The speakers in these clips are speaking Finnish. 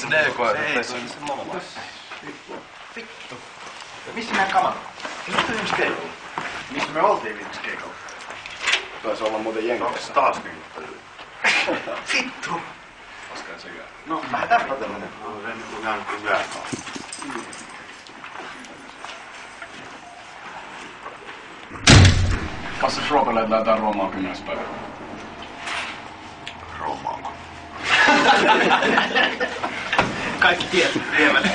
se DK? Ei, se on se mono. Vittu. Missä meidän kamat? Missä me viimeksi keikolla? Missä me oltiin viimeksi keikolla? Taisi olla muuten jengissä. Onks taas niin? Vittu! Paskaan sekään. No, vähän täppätellä. No, se on käynyt hyvää. Passas Roopelle jotain Roomaa 10. päivä. Roomaanko? Kaikki tiedät viemät.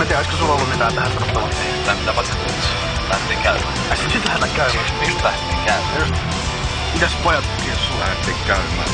En tiedä, olisiko sulla ollut mitään tähän sanottavaa? Tai mitä patsit nyt lähtiin käymään? Nyt lähdetään käymään. Mistä lähtiin käymään? Just. Mitäs pojat kies sulla? Lähtiin käymään.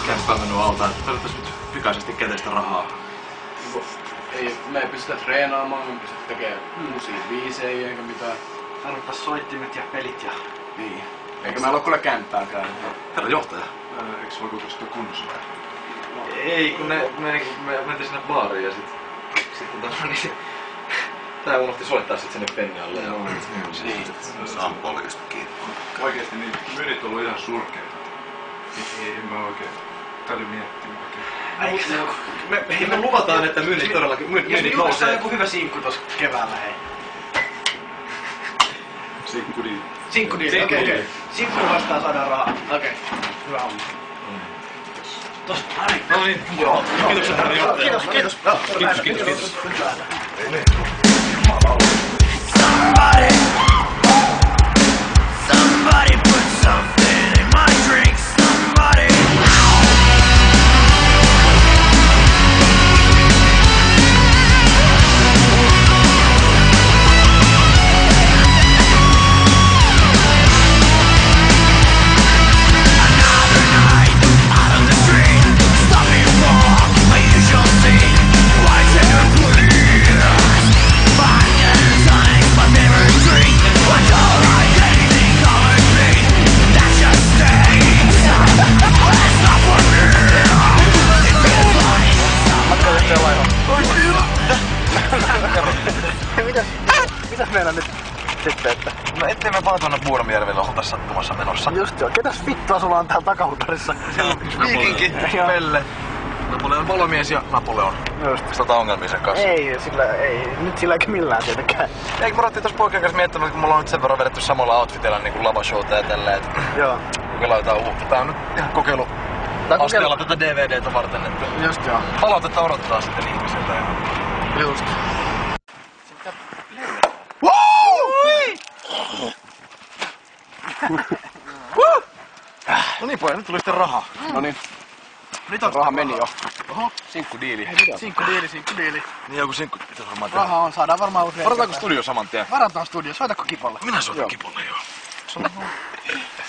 Kämppää mennyt altaan. Tarvitais nyt pikaisesti käteistä rahaa. Ei, me ei pystytä treenaamaan, me ei pystytä tekemään uusia biisejä eikä mitään. Tarvittais soittimet ja pelit ja... Niin. Eikä meillä oo kyllä kämppääkään. Herra johtaja. Eiks vakuutusta kunnossa vai? Ei, kun me mentiin sinne baariin ja sitten niin... Tää unohti soittaa sit sinne Pennialle ja... Niin. Sampo oli just kiinni. Oikeesti niin, myynnit on ollut ihan surkeita. Ei mä oikein. Täytyy miettiä oikein. Hei, me luvataan, että myynnit todellakin... Myynnit nousee. On joku hyvä sinkku tossa keväällä, hei. Sinkkudiili. Sinkkudiili, okei. Sinkku vastaan saadaan rahaa. Okei. Hyvä homma. Tossa, No niin, joo. Kiitoksia herra johtaja. Kiitos. Kiitos. Somebody put something in my drink. Somebody. Another night out on the street. Stop me walk my usual scene. Why can't you please? Finding something my favorite drink. What's alright? Anything covers me. That just stays. It's not for me. It feels like Mitäs meillä nyt sitten, että... No ettei me vaan tuonne Buurmijärvelle oltais sattumassa menossa. Just joo, ketäs vittua sulla on täällä takahutarissa? Viikinki, Pelle, Napoleon valomies ja Napoleon. Just. Sota ongelmia sen kanssa. Nyt sillä eikä millään tietenkään. Eikö me ruvettiin tossa poikien kanssa miettimään, kun mulla on nyt sen verran vedetty samalla outfitilla niinku lavashowta ja tälleen, et... Joo. Kokeilaan uutta. Tää on nyt ihan kokeilu asteella tätä DVDtä varten, että... Just joo. Palautetta odottaa sitten ihmisiltä ihan. Just. No niin pojat, nyt tuli sitten rahaa. Noniin. Nyt on Raha meni jo. Oho. Sinkkudiili. Sinkkudiili. Niin joku sinkku pitäis varmaan tehdä. Raha on, saadaan varmaan uusi Varataanko studio saman tien? Varataan studio, soitako Kipolle? Minä soitan Kipolle, joo.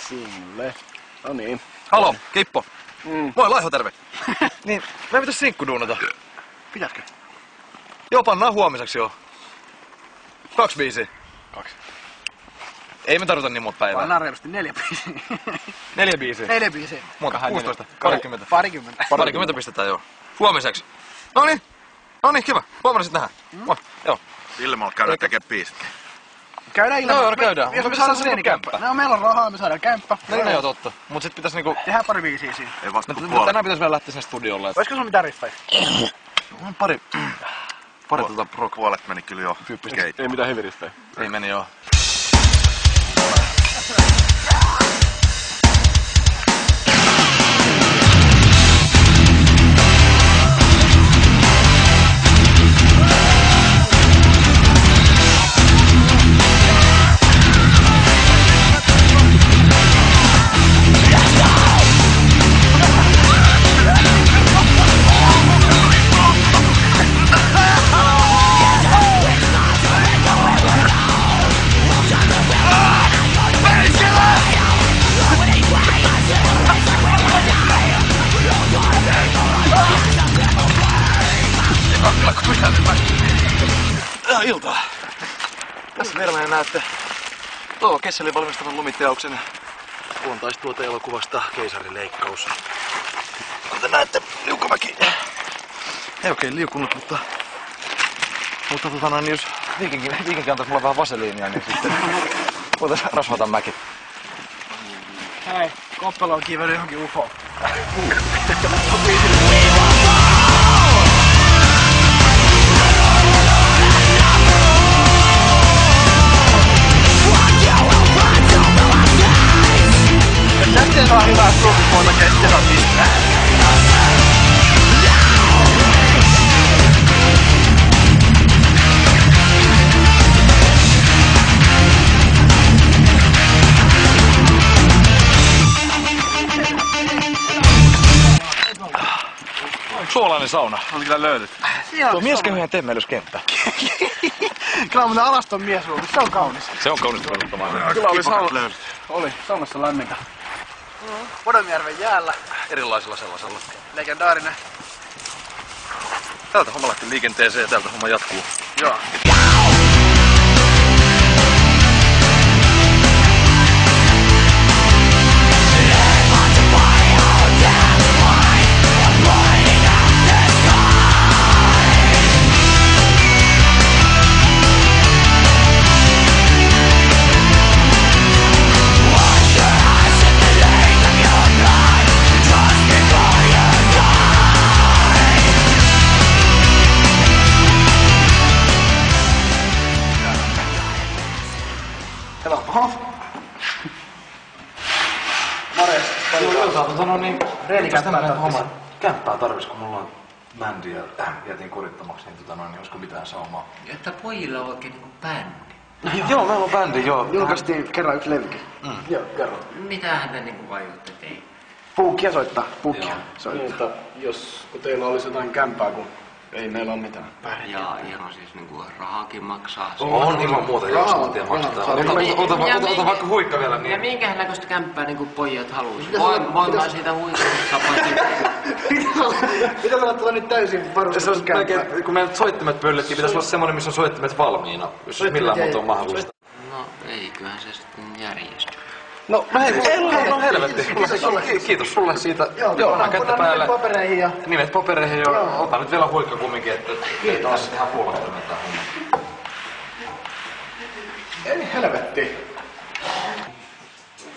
Sinulle. Noniin. Halo, Kippo. Moi, Laiho, terve. Niin, me pitäis sinkku duunata. Pitäisikö? Joo, pannaan huomiseksi joo. 2 biisiä. 2. Ei me tarvita niin monta päivää. Pannaan reilusti 4 biisiä. 4 biisiä. 4 biisiä. Monta? 16? 20? Parikymmentä. 20 pistetään joo. Huomiseksi. Noniin, kiva. Huomenna sit nähdään. Moi, joo. Ilmalla käydään tekee biisit. Käydään ilman. Joo, käydään. Jos me saadaan treenikämppä. No meillä on rahaa, me saadaan kämppä. No joo, totta. Mut sit pitäis niinku... Tehdään pari biisiä siinä. Ei vasta kuin Tänään puolet. pitäis vielä lähteä sinne studiolle. Olisiko sulla mitään riffejä? Pari rock. Puolet meni kyllä jo. Ei mitään heavy-riffejä. Ei meni joo. Iltaa. Tässä vierellä näette Toivo Kesselin valmistavan lumiteoksen luontaistuote-elokuvasta Keisarileikkaus. Kuten näette, liukumäki ei oikein liukunut, mutta jos viikinkin antaisi mulle vähän vaseliinia, niin sitten voitais rasvata mäki. Hei, Koppelo on kiivennyt johonkin UFO. Tästä saa hyvää sukupuolta kestellä mistään. Suolainen sauna. On kyllä löydyt. Tuo mieskehyjen temmellyskenttää. Kyllä on alaston mies ollut. Se on kaunis. Se on kaunista verrattamaan. Kyllä oli saunassa lämmintä. Podemjärven jäällä. Erilaisella sellaisella. Legendaarinen. Täältä homma lähti liikenteeseen ja täältä homma jatkuu. Joo. Kämppää tarvis, kun mulla on bändi ja jätin kurittamaksi, niin olisiko mitään saumaa? Että pojilla on oikein niinku bändi. Joo, meillä on bändi, joo. Julkaistiin kerran yksi levykin. Joo, kerran. Mitähän ne niinku vaikutti teihin? Puukkia soittaa. Puukkia soittaa. Mutta kun teillä olisi jotain kämpää, kun ei meillä ole mitään. Ja ihan siis niinku rahakin maksaa. On ilman muuta, jos samantia maksetaan. Ota vaikka huikka vielä. Ja minkähän näköistä kämppää niinku pojat haluis? Voin mä siitä huikasta Pitäis olla tulla nyt täysin varustettu kämppää. Kun meillä soittimet pöllittiin, pitäis olla semmonen, missä on soittimet valmiina. Jos millään muuta on mahdollista. No eiköhän se sitten järjesty. No Helvetti. Kiitos sulle siitä. Joo, kättä päälle. Papereihin ja... Nimet papereihin ja ota nyt vielä huikka kumminkin, että taas ihan puolestaan tää homma. Ei helvetti.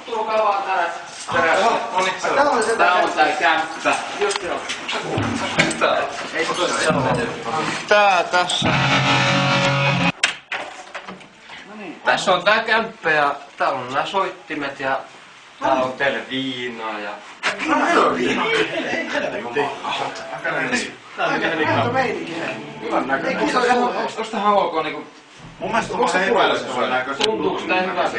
Tulkaa vaan perässä. Tää on tää kämppä. Just joo. Tää tässä. Tässä on tää kämppä ja täällä on nää soittimet ja täällä on teille viinaa ja... Onks tähän ok niinku... Mun mielestä on se hyvällisellä näköistä. Tuntuuks tää hyvältä?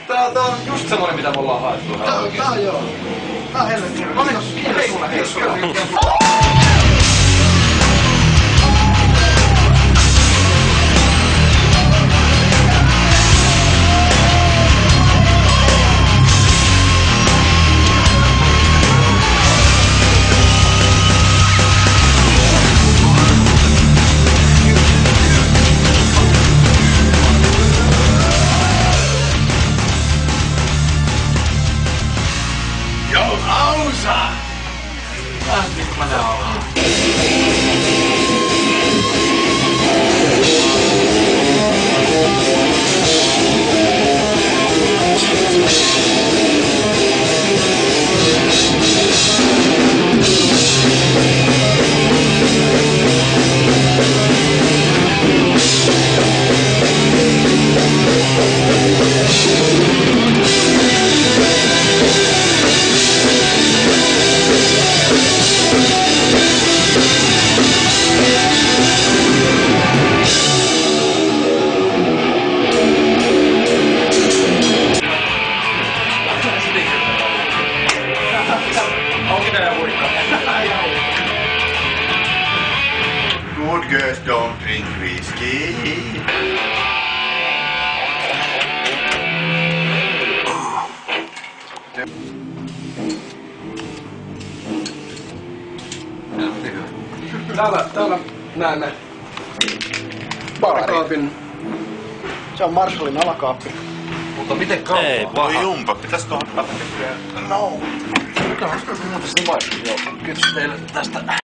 Tää on just semmonen mitä me ollaan haettu. Tää on joo. Tää on helvetti. Kiitos sulle. Good girls don't drink whiskey. Täällä Näemme baarikaapin. Se on Marshallin alakaappi. Mutta miten kauan? Ei, voi jumpa, pitäisikö ottaa nykyään? No. Mikä on muuten se maistuu? Joo, kiitos teille tästä.